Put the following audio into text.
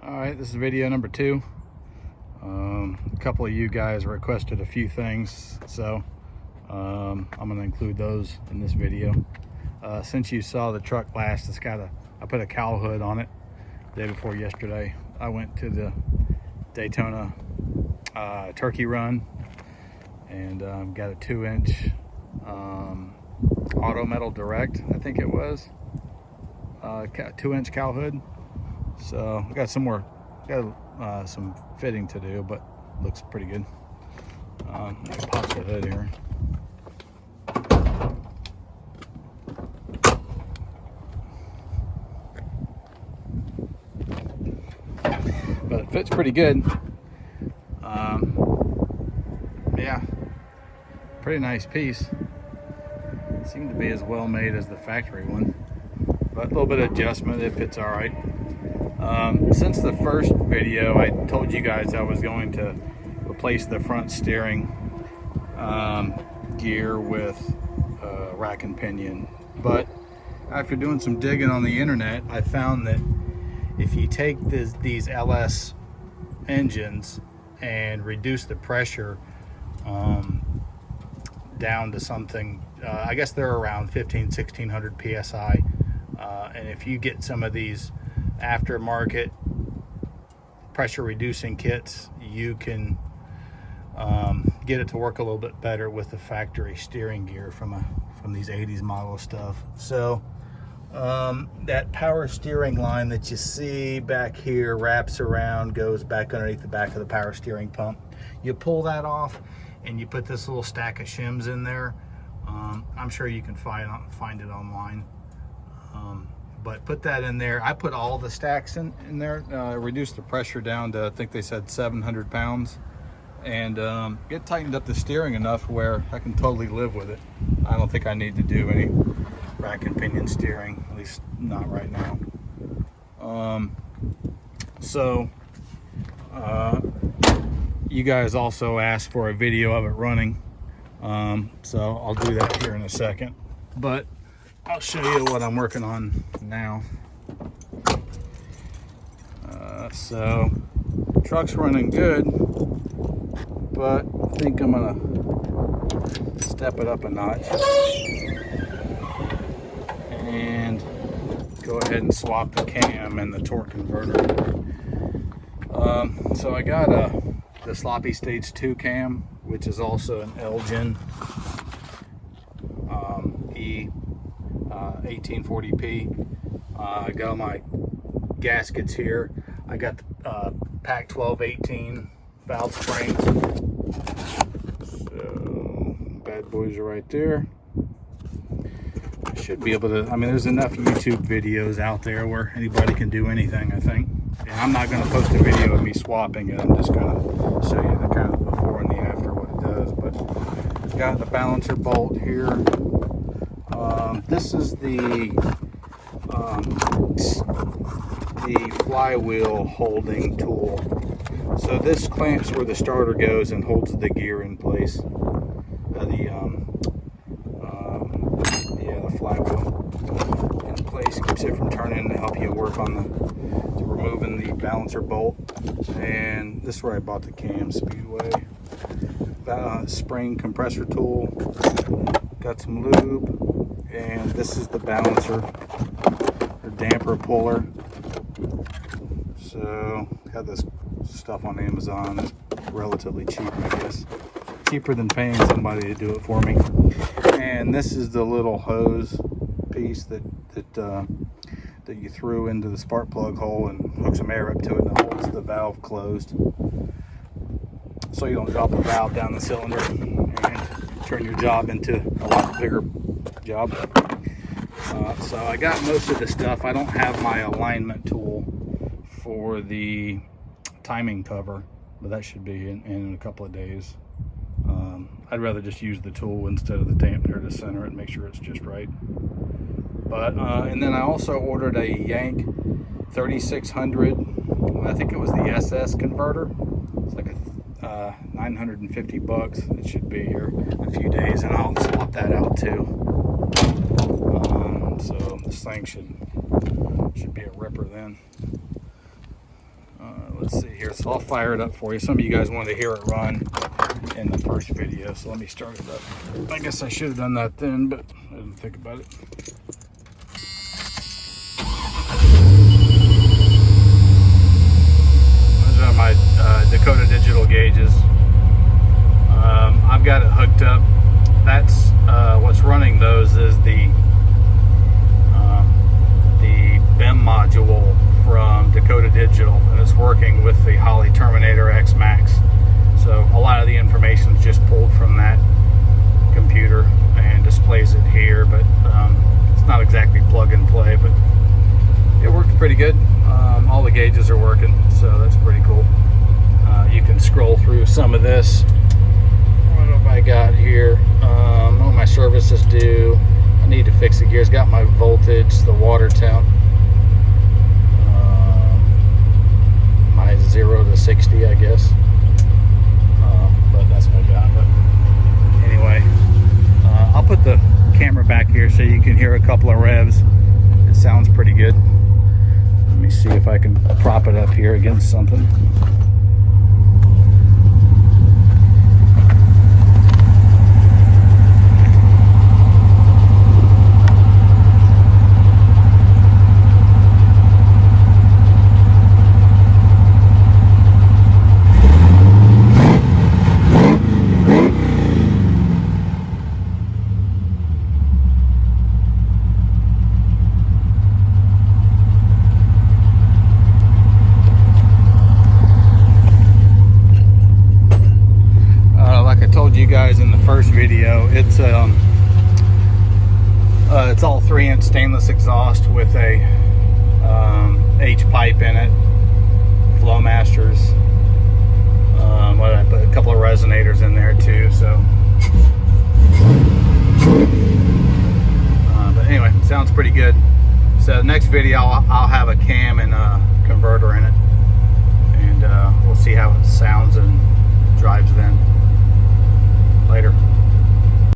All right, this is video number 2. A couple of you guys requested a few things, so I'm going to include those in this video. Since you saw the truck last, I put a cowl hood on it the day before yesterday. I went to the Daytona turkey run and got a 2-inch Auto Metal Direct, I think it was, 2-inch cowl hood. So I got some fitting to do, but looks pretty good. Pop the hood here. But it fits pretty good. Yeah, pretty nice piece. Seemed to be as well made as the factory one, but a little bit of adjustment, it fits all right. Since the first video, I told you guys I was going to replace the front steering gear with rack and pinion, but after doing some digging on the internet, I found that if you take these LS engines and reduce the pressure down to something, I guess they're around 1600 psi, and if you get some of these aftermarket pressure reducing kits, you can get it to work a little bit better with the factory steering gear from these 80s model stuff. So that power steering line that you see back here wraps around, goes back underneath the back of the power steering pump. You pull that off and you put this little stack of shims in there. I'm sure you can find it online. But put that in there. I put all the stacks in there, reduced the pressure down to, I think they said 700 pounds, and it tightened up the steering enough where I can totally live with it. I don't think I need to do any rack and pinion steering, at least not right now. You guys also asked for a video of it running, so I'll do that here in a second, but I'll show you what I'm working on now. So truck's running good, but I think I'm gonna step it up a notch and go ahead and swap the cam and the torque converter. So I got the Sloppy Stage 2 cam, which is also an Elgin E 1840p. I got my gaskets here. I got the Pac 1218 valve springs. So bad boys are right there. I should be able to, I mean, there's enough YouTube videos out there where anybody can do anything, I think. And I'm not going to post a video of me swapping it. I'm just going to show you the kind of before and the after what it does. But got the balancer bolt here. This is the flywheel holding tool. So this clamps where the starter goes and holds the gear in place. The flywheel in place, keeps it from turning to help you work on to removing the balancer bolt. And this is where I bought the cam, Speedway. Spring compressor tool. Got some lube, and this is the balancer, the damper puller. So got this stuff on Amazon. It's relatively cheap, I guess, cheaper than paying somebody to do it for me. And this is the little hose piece that you threw into the spark plug hole and hook some air up to it, and it holds the valve closed, so you don't drop a valve down the cylinder and turn your job into a lot bigger job. So I got most of the stuff. I don't have my alignment tool for the timing cover, but that should be in a couple of days. I'd rather just use the tool instead of the dampener to center it and make sure it's just right. But and then I also ordered a Yank 3600. I think it was the SS converter. It's like a 950 bucks. It should be here in a few days, and I'll swap that out too. So this thing should be a ripper then. let's see here. So I'll fire it up for you. Some of you guys wanted to hear it run in the first video, so let me start it up. I guess I should have done that then, but I didn't think about it. Those are my Dakota Digital gauges. I've got it hooked up. That's what's running those is the BEM module from Dakota Digital, and it's working with the Holley Terminator X Max. So a lot of the information is just pulled from that computer and displays it here, but it's not exactly plug and play, but it worked pretty good. All the gauges are working, so that's pretty cool. You can scroll through some of this. What have I got here? Oh, my service is due. I need to fix the gears. Got my voltage, the water temp, my 0 to 60, I guess. But that's what I got. But anyway, I'll put the camera back here so you can hear a couple of revs. It sounds pretty good. Let me see if I can prop it up here against something. You guys in the first video, it's all 3-inch stainless exhaust with a H pipe in it, Flowmasters. What I put a couple of resonators in there too. So, but anyway, sounds pretty good. So next video, I'll have a cam and a converter in it.